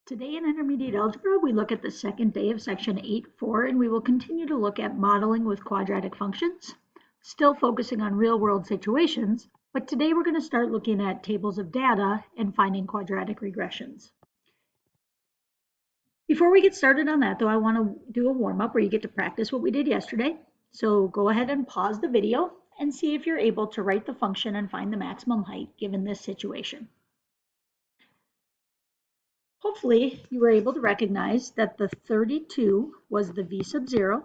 Today in Intermediate Algebra, we look at the second day of Section 8.4, and we will continue to look at modeling with quadratic functions, still focusing on real-world situations, but today we're going to start looking at tables of data and finding quadratic regressions. Before we get started on that, though, I want to do a warm-up where you get to practice what we did yesterday. So go ahead and pause the video and see if you're able to write the function and find the maximum height given this situation. Hopefully, you were able to recognize that the 32 was the v sub 0,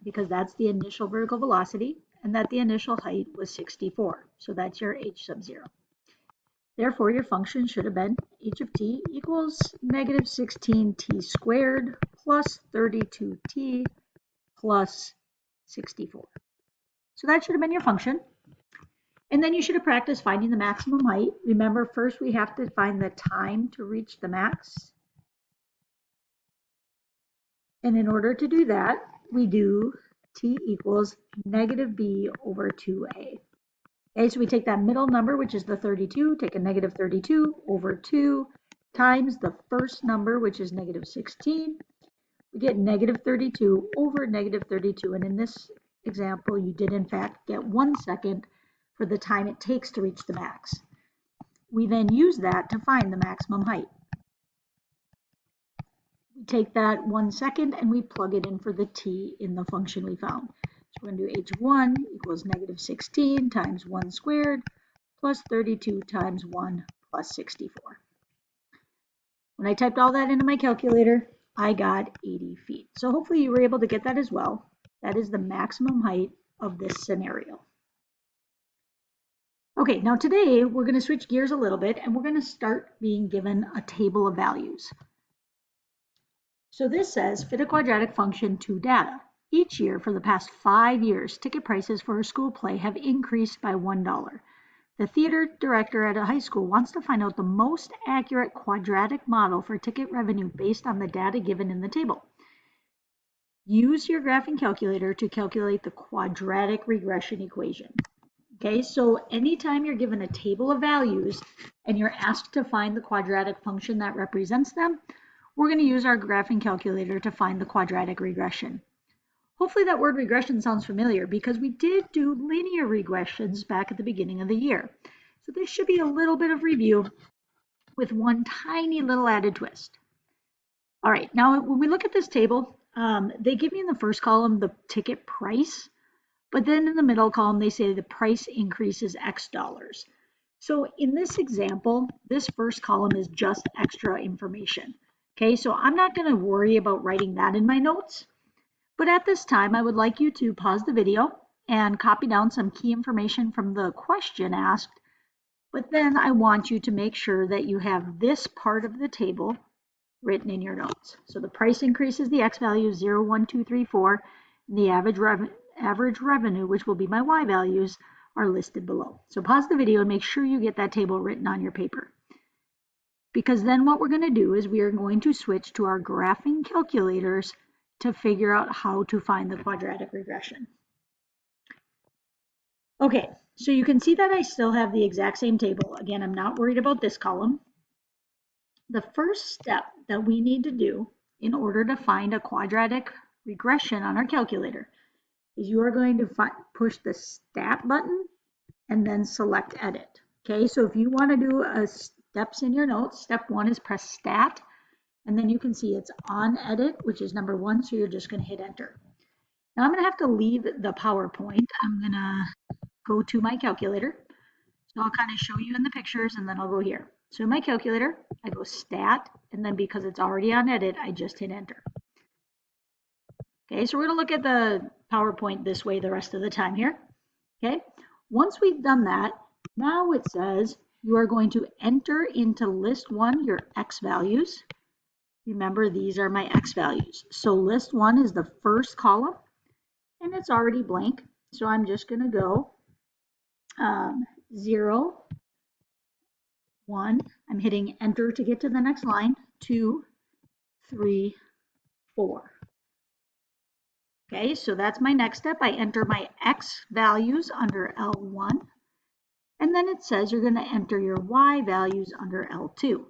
because that's the initial vertical velocity, and that the initial height was 64. So that's your h sub 0. Therefore, your function should have been h of t equals negative 16t squared plus 32t plus 64. So that should have been your function. And then you should have practiced finding the maximum height. Remember, first we have to find the time to reach the max. And in order to do that, we do t equals negative b over 2a. Okay, so we take that middle number, which is the 32, take a negative 32 over 2 times the first number, which is negative 16. We get negative 32 over negative 32. And in this example, you did in fact get 1 second for the time it takes to reach the max. We then use that to find the maximum height. We take that 1 second and we plug it in for the t in the function we found. So we're going to do h1 equals negative 16 times 1 squared plus 32 times 1 plus 64. When I typed all that into my calculator, I got 80 feet. So hopefully you were able to get that as well. That is the maximum height of this scenario. Okay, now today we're going to switch gears a little bit and we're going to start being given a table of values. So this says fit a quadratic function to data. Each year for the past 5 years, ticket prices for a school play have increased by $1. The theater director at a high school wants to find out the most accurate quadratic model for ticket revenue based on the data given in the table. Use your graphing calculator to calculate the quadratic regression equation. Okay, so anytime you're given a table of values and you're asked to find the quadratic function that represents them, we're going to use our graphing calculator to find the quadratic regression. Hopefully that word regression sounds familiar because we did do linear regressions back at the beginning of the year. So this should be a little bit of review with one tiny little added twist. All right, now when we look at this table, they give me in the first column the ticket price. But then in the middle column, they say the price increase is X dollars. So in this example, this first column is just extra information. Okay, so I'm not going to worry about writing that in my notes. But at this time, I would like you to pause the video and copy down some key information from the question asked. But then I want you to make sure that you have this part of the table written in your notes. So the price increase is the X value, 0, 1, 2, 3, 4, and the average revenue, which will be my Y values, are listed below. So pause the video and make sure you get that table written on your paper. Because then what we're going to do is we are going to switch to our graphing calculators to figure out how to find the quadratic regression. Okay, so you can see that I still have the exact same table. Again, I'm not worried about this column. The first step that we need to do in order to find a quadratic regression on our calculator is you are going to push the stat button and then select edit. Okay, so if you want to do steps in your notes, step 1 is press stat, and then you can see it's on edit, which is number 1, so you're just going to hit enter. Now I'm going to have to leave the PowerPoint. I'm going to go to my calculator. So I'll kind of show you in the pictures and then I'll go here. So in my calculator, I go stat, and then because it's already on edit, I just hit enter. Okay, so we're going to look at the PowerPoint this way the rest of the time here. Okay, once we've done that, now it says you are going to enter into list 1 your X values. Remember, these are my X values. So list 1 is the first column, and it's already blank. So I'm just going to go 0, 1. I'm hitting enter to get to the next line. 2, 3, 4. Okay, so that's my next step. I enter my X values under L1, and then it says you're going to enter your Y values under L2.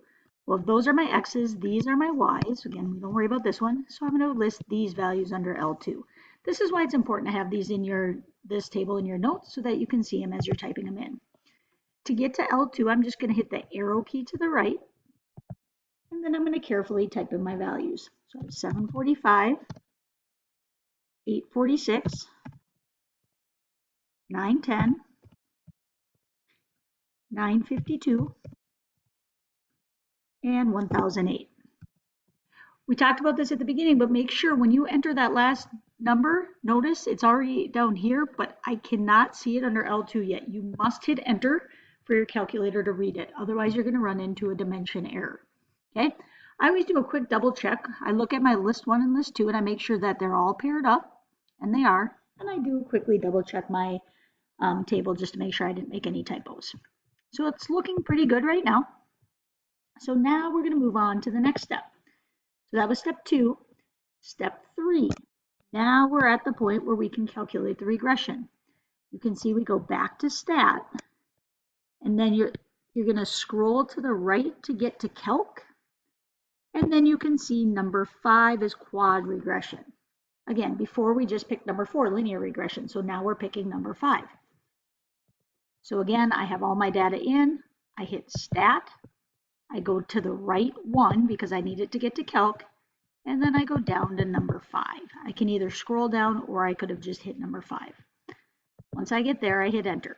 Well, if those are my x's, these are my y's. Again, we don't worry about this one. So I'm going to list these values under L2. This is why it's important to have these in this table in your notes so that you can see them as you're typing them in. To get to L2, I'm just going to hit the arrow key to the right, and then I'm going to carefully type in my values. So I have 745, 846, 910, 952, and 1008. We talked about this at the beginning, but make sure when you enter that last number, notice it's already down here, but I cannot see it under L2 yet. You must hit enter for your calculator to read it. Otherwise, you're going to run into a dimension error. Okay? I always do a quick double check. I look at my list 1 and list 2 and I make sure that they're all paired up, and they are. And I do quickly double check my table just to make sure I didn't make any typos. So it's looking pretty good right now. So now we're going to move on to the next step. So that was step 2. Step 3. Now we're at the point where we can calculate the regression. You can see we go back to stat, and then you're going to scroll to the right to get to calc, and then you can see number 5 is quad regression. Again, before we just picked number 4, linear regression, so now we're picking number 5. So again, I have all my data in, I hit stat, I go to the right one because I need it to get to calc, and then I go down to number 5. I can either scroll down or I could have just hit number 5. Once I get there, I hit enter.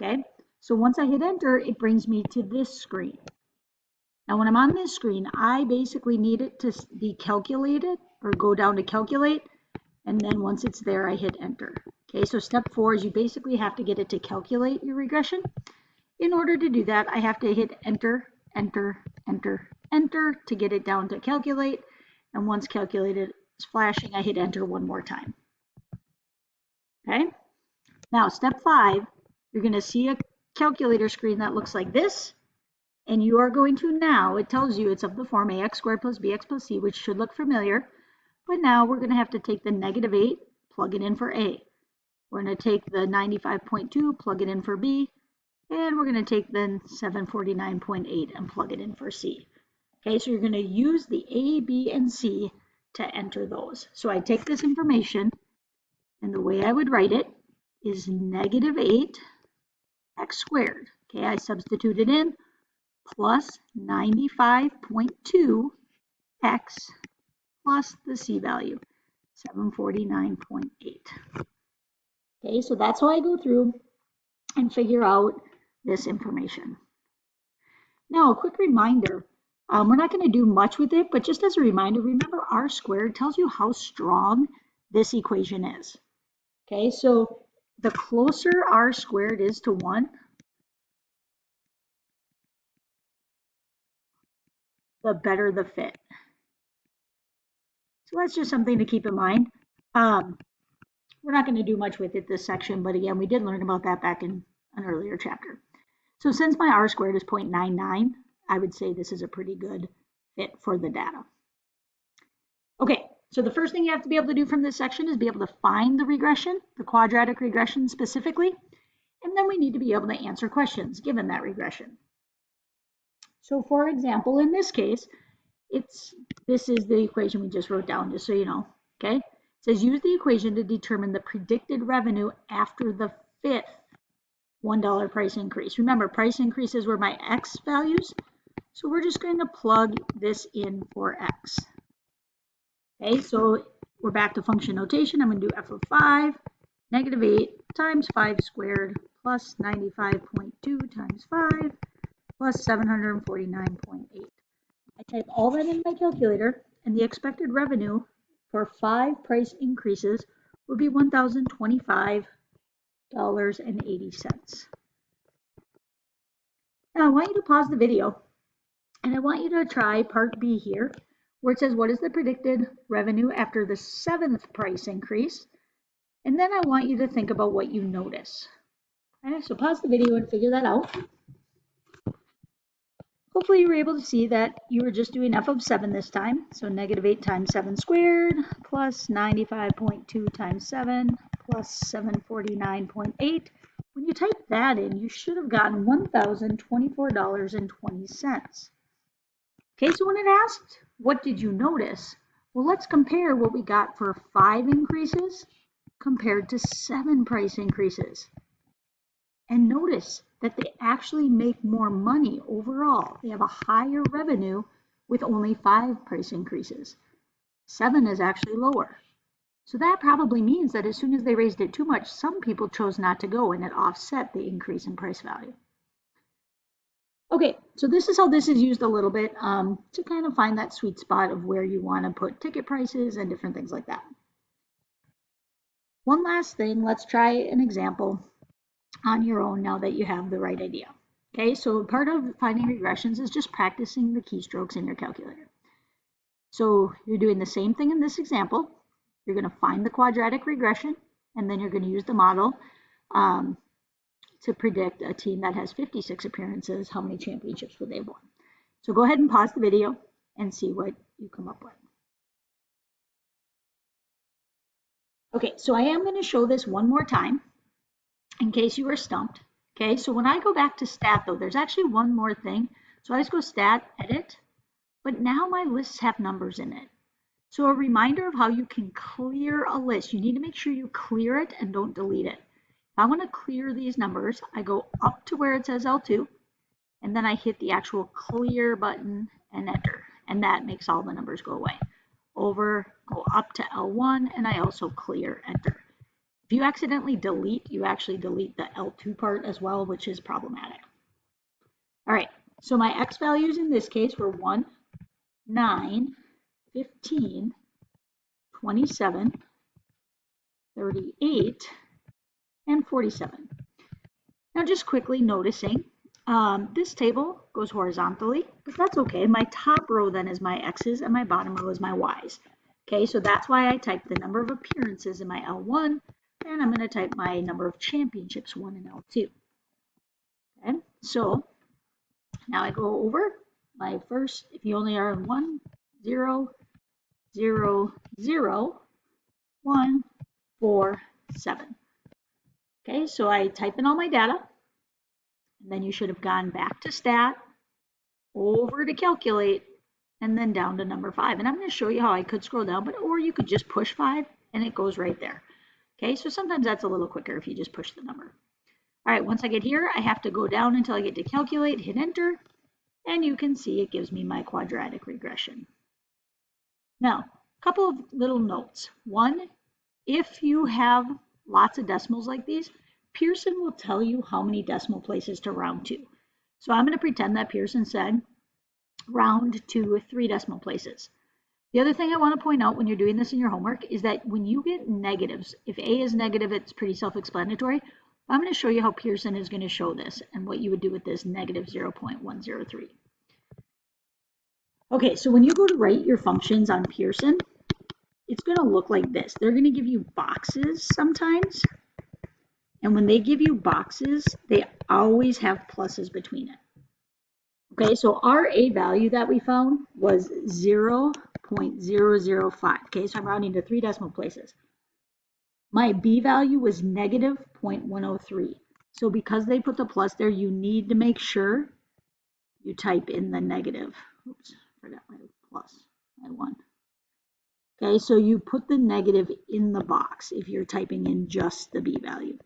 Okay, so once I hit enter, it brings me to this screen. Now when I'm on this screen, I basically need it to be calculated or go down to calculate, and then once it's there, I hit enter. Okay, so step 4 is you basically have to get it to calculate your regression. In order to do that, I have to hit enter, enter, enter, enter to get it down to calculate. And once calculated is flashing, I hit enter one more time. Okay. Now, step 5, you're going to see a calculator screen that looks like this. And you are going to now, it tells you it's of the form ax squared plus bx plus c, which should look familiar. But now we're going to have to take the -8, plug it in for a. We're going to take the 95.2, plug it in for b. And we're going to take the 749.8 and plug it in for C. Okay, so you're going to use the A, B, and C to enter those. So I take this information, and the way I would write it is -8 x squared. Okay, I substitute it in, plus 95.2 x plus the C value, 749.8. Okay, so that's how I go through and figure out this information. Now, a quick reminder, we're not going to do much with it, but just as a reminder, remember R squared tells you how strong this equation is. Okay, so the closer R squared is to 1, the better the fit. So that's just something to keep in mind. We're not going to do much with it this section, but again, we did learn about that back in an earlier chapter. So since my R squared is 0.99, I would say this is a pretty good fit for the data. Okay, so the first thing you have to be able to do from this section is be able to find the regression, the quadratic regression specifically, and then we need to be able to answer questions given that regression. So for example, in this case, this is the equation we just wrote down, just so you know, okay? It says use the equation to determine the predicted revenue after the 5th $1 price increase. Remember, price increases were my x values, so we're just going to plug this in for x. Okay, so we're back to function notation. I'm going to do f of 5, -8 times 5 squared plus 95.2 times 5 plus 749.8. I type all that in my calculator, and the expected revenue for 5 price increases would be $1,025.80. Now I want you to pause the video, and I want you to try part B here, where it says what is the predicted revenue after the 7th price increase, and then I want you to think about what you notice. Okay, so pause the video and figure that out. Hopefully you were able to see that you were just doing f of 7 this time, so -8 times 7 squared plus 95.2 times 7 plus 749.8 When you type that in, you should have gotten $1,024.20. Okay, so when it asked, what did you notice? Well, let's compare what we got for 5 increases compared to 7 price increases. And notice that they actually make more money overall. They have a higher revenue with only 5 price increases. 7 is actually lower. So that probably means that as soon as they raised it too much, some people chose not to go and it offset the increase in price value. Okay, so this is how this is used a little bit to kind of find that sweet spot of where you want to put ticket prices and different things like that. One last thing, let's try an example on your own now that you have the right idea. Okay, so part of finding regressions is just practicing the keystrokes in your calculator. So you're doing the same thing in this example. You're going to find the quadratic regression, and then you're going to use the model to predict a team that has 56 appearances, how many championships would they have won. So go ahead and pause the video and see what you come up with. Okay, so I am going to show this one more time in case you were stumped. Okay, so when I go back to stat though, there's actually one more thing. So I just go stat, edit, but now my lists have numbers in it. So a reminder of how you can clear a list. You need to make sure you clear it and don't delete it. If I want to clear these numbers, I go up to where it says L2, and then I hit the actual clear button and enter, and that makes all the numbers go away. Over, go up to L1, and I also clear, enter. If you accidentally delete, you actually delete the L2 part as well, which is problematic. All right, so my X values in this case were 1, 9, 15, 27, 38, and 47. Now just quickly noticing, this table goes horizontally, but that's okay. My top row then is my X's and my bottom row is my Y's. Okay, so that's why I typed the number of appearances in my L1, and I'm going to type my number of championships 1 and L2. Okay, so now I go over my first, if you only are in 1, 0, 0, 0, 1, 4, 7. Okay, so I type in all my data, and then you should have gone back to stat, over to calculate, and then down to number 5. And I'm going to show you how I could scroll down, or you could just push 5 and it goes right there. Okay, so sometimes that's a little quicker if you just push the number. All right, once I get here, I have to go down until I get to calculate, hit enter, and you can see it gives me my quadratic regression. Now, a couple of little notes. One, if you have lots of decimals like these, Pearson will tell you how many decimal places to round to. So I'm going to pretend that Pearson said round to 3 decimal places. The other thing I want to point out when you're doing this in your homework is that when you get negatives, if A is negative, it's pretty self-explanatory. I'm going to show you how Pearson is going to show this and what you would do with this negative 0.103. Okay, so when you go to write your functions on Pearson, it's going to look like this. They're going to give you boxes sometimes. And when they give you boxes, they always have pluses between it. Okay, so our A value that we found was 0.005. Okay, so I'm rounding to 3 decimal places. My B value was negative 0.103. So because they put the plus there, you need to make sure you type in the negative. Oops, forgot my plus, my 1. Okay, so you put the negative in the box if you're typing in just the B value.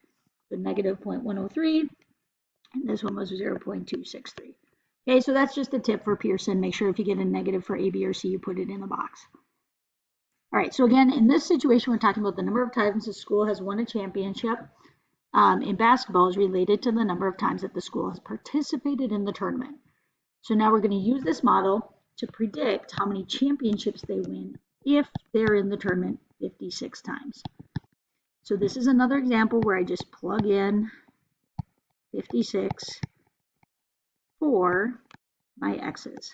The negative 0.103, and this one was 0.263. Okay, so that's just a tip for Pearson. Make sure if you get a negative for A, B, or C, you put it in the box. All right, so again, in this situation, we're talking about the number of times the school has won a championship in basketball is related to the number of times that the school has participated in the tournament. So now we're going to use this model to predict how many championships they win if they're in the tournament 56 times. So this is another example where I just plug in 56 for my X's.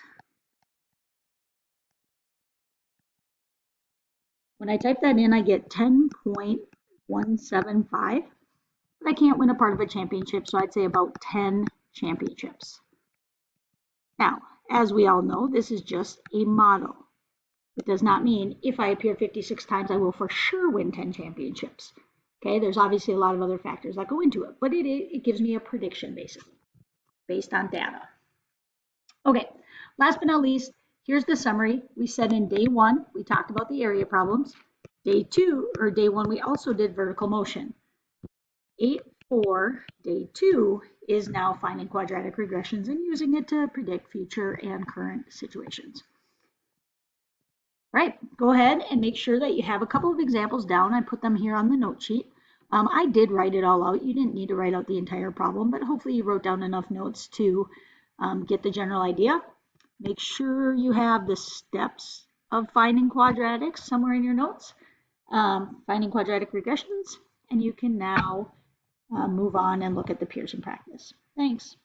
When I type that in, I get 10.175, but I can't win a part of a championship, so I'd say about 10 championships. Now, as we all know, this is just a model. It does not mean if I appear 56 times, I will for sure win 10 championships. Okay, there's obviously a lot of other factors that go into it, but it gives me a prediction basically based on data. Okay, last but not least, here's the summary. We said in day 1, we talked about the area problems. Day 1, we also did vertical motion. 8.4, day 2, is now finding quadratic regressions and using it to predict future and current situations. Right, go ahead and make sure that you have a couple of examples down. I put them here on the note sheet. I did write it all out. You didn't need to write out the entire problem, but hopefully you wrote down enough notes to get the general idea. Make sure you have the steps of finding quadratics somewhere in your notes, finding quadratic regressions, and you can now move on and look at the Pearson practice. Thanks.